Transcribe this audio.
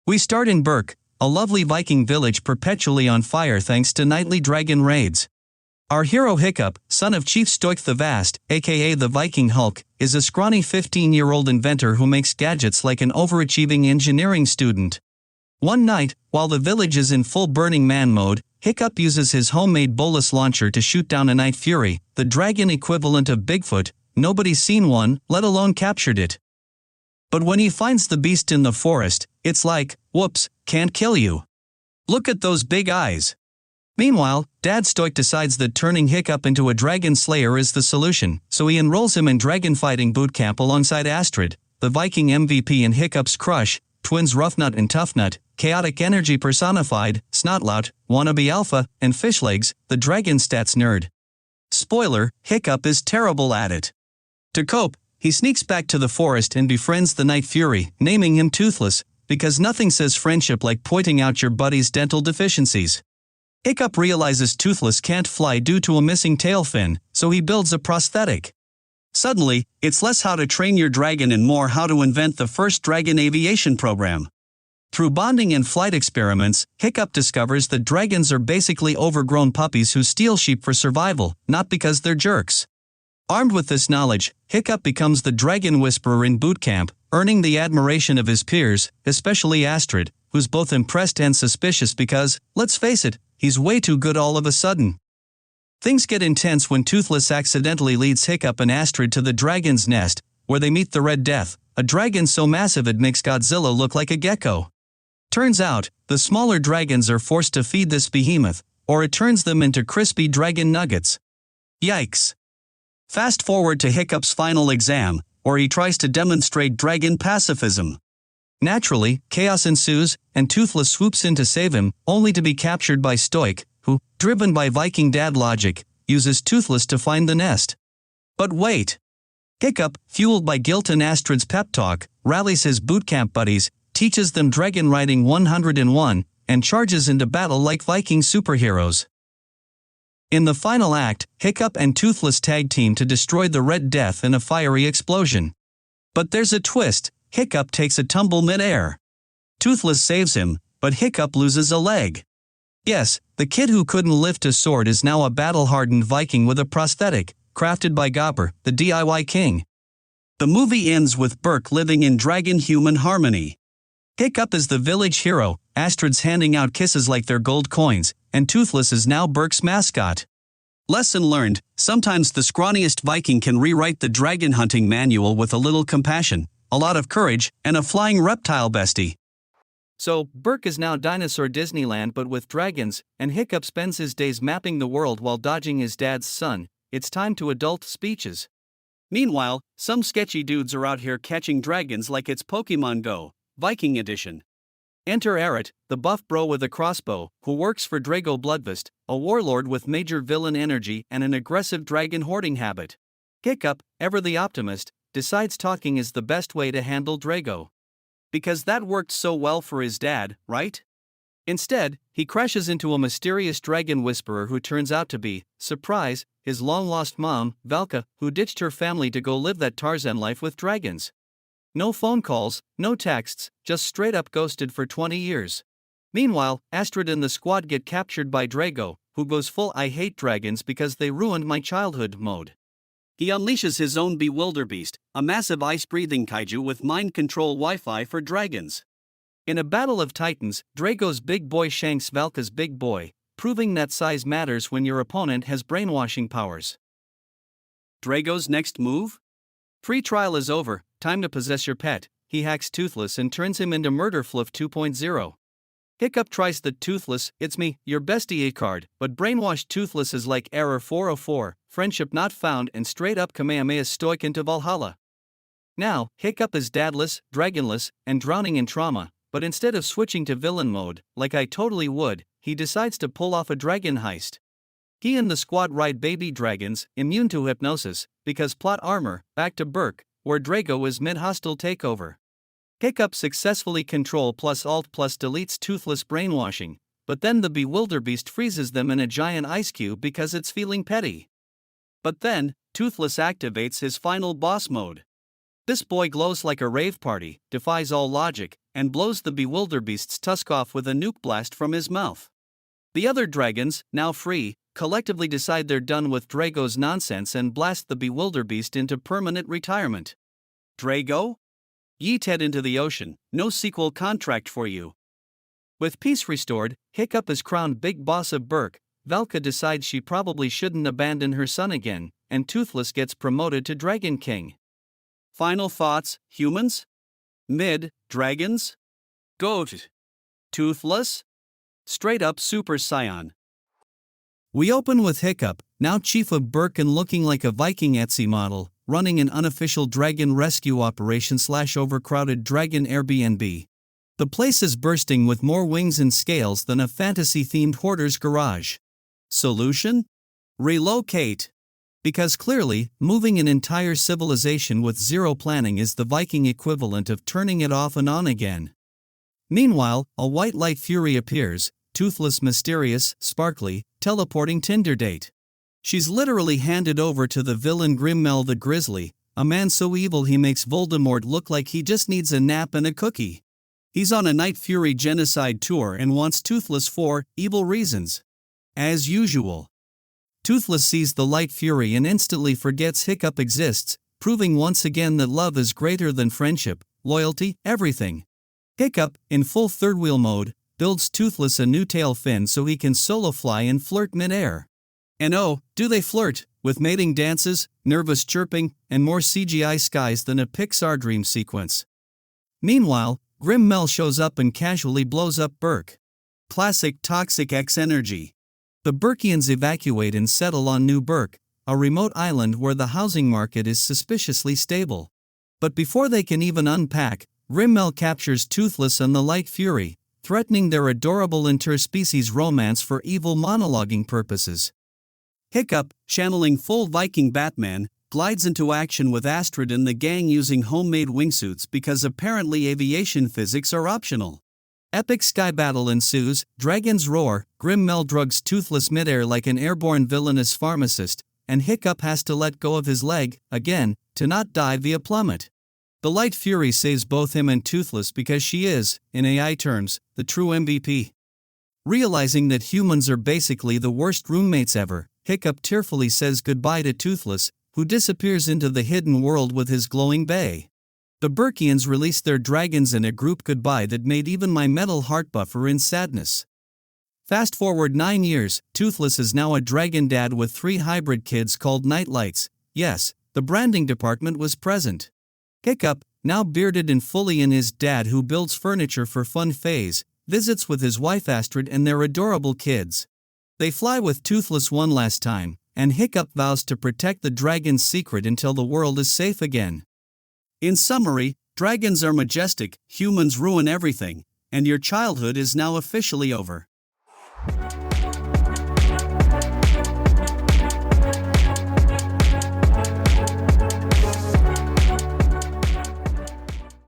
We start in Berk, a lovely Viking village perpetually on fire thanks to nightly dragon raids. Our hero Hiccup, son of Chief Stoik the Vast, aka the Viking Hulk, is a scrawny 15-year-old inventor who makes gadgets like an overachieving engineering student. One night, while the village is in full Burning Man mode, Hiccup uses his homemade bolus launcher to shoot down a Night Fury, the dragon equivalent of Bigfoot. Nobody's seen one, let alone captured it. But when he finds the beast in the forest, it's like, whoops, can't kill you. Look at those big eyes. Meanwhile, Dad Stoik decides that turning Hiccup into a dragon slayer is the solution, so he enrolls him in dragon fighting boot camp alongside Astrid, the Viking MVP and Hiccup's crush, twins Roughnut and Toughnut, chaotic energy personified, Snotlout, wannabe alpha, and Fishlegs, the dragon stats nerd. Spoiler, Hiccup is terrible at it. To cope, he sneaks back to the forest and befriends the Night Fury, naming him Toothless, because nothing says friendship like pointing out your buddy's dental deficiencies. Hiccup realizes Toothless can't fly due to a missing tail fin, so he builds a prosthetic. Suddenly, it's less how to train your dragon and more how to invent the first dragon aviation program. Through bonding and flight experiments, Hiccup discovers that dragons are basically overgrown puppies who steal sheep for survival, not because they're jerks. Armed with this knowledge, Hiccup becomes the Dragon Whisperer in boot camp, earning the admiration of his peers, especially Astrid, who's both impressed and suspicious because, let's face it, he's way too good all of a sudden. Things get intense when Toothless accidentally leads Hiccup and Astrid to the dragon's nest, where they meet the Red Death, a dragon so massive it makes Godzilla look like a gecko. Turns out, the smaller dragons are forced to feed this behemoth, or it turns them into crispy dragon nuggets. Yikes. Fast forward to Hiccup's final exam, where he tries to demonstrate dragon pacifism. Naturally, chaos ensues, and Toothless swoops in to save him, only to be captured by Stoik, who, driven by Viking dad logic, uses Toothless to find the nest. But wait! Hiccup, fueled by guilt and Astrid's pep talk, rallies his bootcamp buddies, teaches them dragon riding 101, and charges into battle like Viking superheroes. In the final act, Hiccup and Toothless tag team to destroy the Red Death in a fiery explosion. But there's a twist. Hiccup takes a tumble mid-air. Toothless saves him, but Hiccup loses a leg. Yes, the kid who couldn't lift a sword is now a battle-hardened Viking with a prosthetic, crafted by Gopper, the DIY king. The movie ends with Berk living in dragon-human harmony. Hiccup is the village hero, Astrid's handing out kisses like they're gold coins, and Toothless is now Berk's mascot. Lesson learned, sometimes the scrawniest Viking can rewrite the dragon hunting manual with a little compassion, a lot of courage, and a flying reptile bestie. So, Berk is now Dinosaur Disneyland but with dragons, and Hiccup spends his days mapping the world while dodging his dad's son. It's time to adult speeches. Meanwhile, some sketchy dudes are out here catching dragons like it's Pokemon Go, Viking edition. Enter Eret, the buff bro with a crossbow, who works for Drago Bloodfist, a warlord with major villain energy and an aggressive dragon hoarding habit. Hiccup, ever the optimist, decides talking is the best way to handle Drago. Because that worked so well for his dad, right? Instead, he crashes into a mysterious dragon whisperer who turns out to be, surprise, his long-lost mom, Valka, who ditched her family to go live that Tarzan life with dragons. No phone calls, no texts, just straight up ghosted for 20 years. Meanwhile, Astrid and the squad get captured by Drago, who goes full "I hate dragons because they ruined my childhood" mode. He unleashes his own Bewilderbeast, a massive ice-breathing kaiju with mind control Wi-Fi for dragons. In a battle of titans, Drago's big boy shanks Valka's big boy, proving that size matters when your opponent has brainwashing powers. Drago's next move? Free trial is over, time to possess your pet. He hacks Toothless and turns him into Murder Fluff 2.0. Hiccup tries the Toothless, it's me, your bestie card, but brainwashed Toothless is like error 404, friendship not found, and straight up Kamehameha Stoik into Valhalla. Now, Hiccup is dadless, dragonless, and drowning in trauma, but instead of switching to villain mode, like I totally would, he decides to pull off a dragon heist. He and the squad ride baby dragons, immune to hypnosis, because plot armor, back to Berk, where Drago is mid-hostile takeover. Hiccup successfully Control+Alt+deletes Toothless brainwashing, but then the Bewilderbeast freezes them in a giant ice cube because it's feeling petty. But then, Toothless activates his final boss mode. This boy glows like a rave party, defies all logic, and blows the bewilderbeast's tusk off with a nuke blast from his mouth. The other dragons, now free, collectively decide they're done with Drago's nonsense and blast the bewilderbeast into permanent retirement. Drago? Yeet head into the ocean, no sequel contract for you. With peace restored, Hiccup is crowned big boss of Berk. Velka decides she probably shouldn't abandon her son again, and Toothless gets promoted to Dragon King. Final thoughts, humans? Mid, dragons? Goat. Toothless? Straight up Super Saiyan. We open with Hiccup, now chief of Berk and looking like a Viking Etsy model, running an unofficial dragon rescue operation / overcrowded dragon Airbnb. The place is bursting with more wings and scales than a fantasy-themed hoarder's garage. Solution? Relocate. Because clearly, moving an entire civilization with zero planning is the Viking equivalent of turning it off and on again. Meanwhile, a white light fury appears, toothless, mysterious, sparkly, teleporting Tinder date. She's literally handed over to the villain Grimmel the Grizzly, a man so evil he makes Voldemort look like he just needs a nap and a cookie. He's on a Night Fury genocide tour and wants Toothless for evil reasons. As usual. Toothless sees the light fury and instantly forgets Hiccup exists, proving once again that love is greater than friendship, loyalty, everything. Hiccup, in full third wheel mode, builds Toothless a new tail fin so he can solo fly and flirt mid-air. And oh, do they flirt, with mating dances, nervous chirping, and more CGI skies than a Pixar dream sequence. Meanwhile, Grimmel shows up and casually blows up Berk. Classic Toxic X energy. The Berkians evacuate and settle on New Berk, a remote island where the housing market is suspiciously stable. But before they can even unpack, Grimmel captures Toothless and the Light Fury, threatening their adorable interspecies romance for evil monologuing purposes. Hiccup, channeling full Viking Batman, glides into action with Astrid and the gang using homemade wingsuits because apparently aviation physics are optional. Epic sky battle ensues, dragons roar, Grimmel drugs Toothless midair like an airborne villainous pharmacist, and Hiccup has to let go of his leg, again, to not die via plummet. The Light Fury saves both him and Toothless because she is, in AI terms, the true MVP. Realizing that humans are basically the worst roommates ever, Hiccup tearfully says goodbye to Toothless, who disappears into the hidden world with his glowing bay. The Berkians released their dragons in a group goodbye that made even my metal heart buffer in sadness. Fast forward 9 years, Toothless is now a dragon dad with 3 hybrid kids called Nightlights. Yes, the branding department was present. Hiccup, now bearded and fully in his dad who builds furniture for fun phase, visits with his wife Astrid and their adorable kids. They fly with Toothless one last time, and Hiccup vows to protect the dragon's secret until the world is safe again. In summary, dragons are majestic, humans ruin everything, and your childhood is now officially over.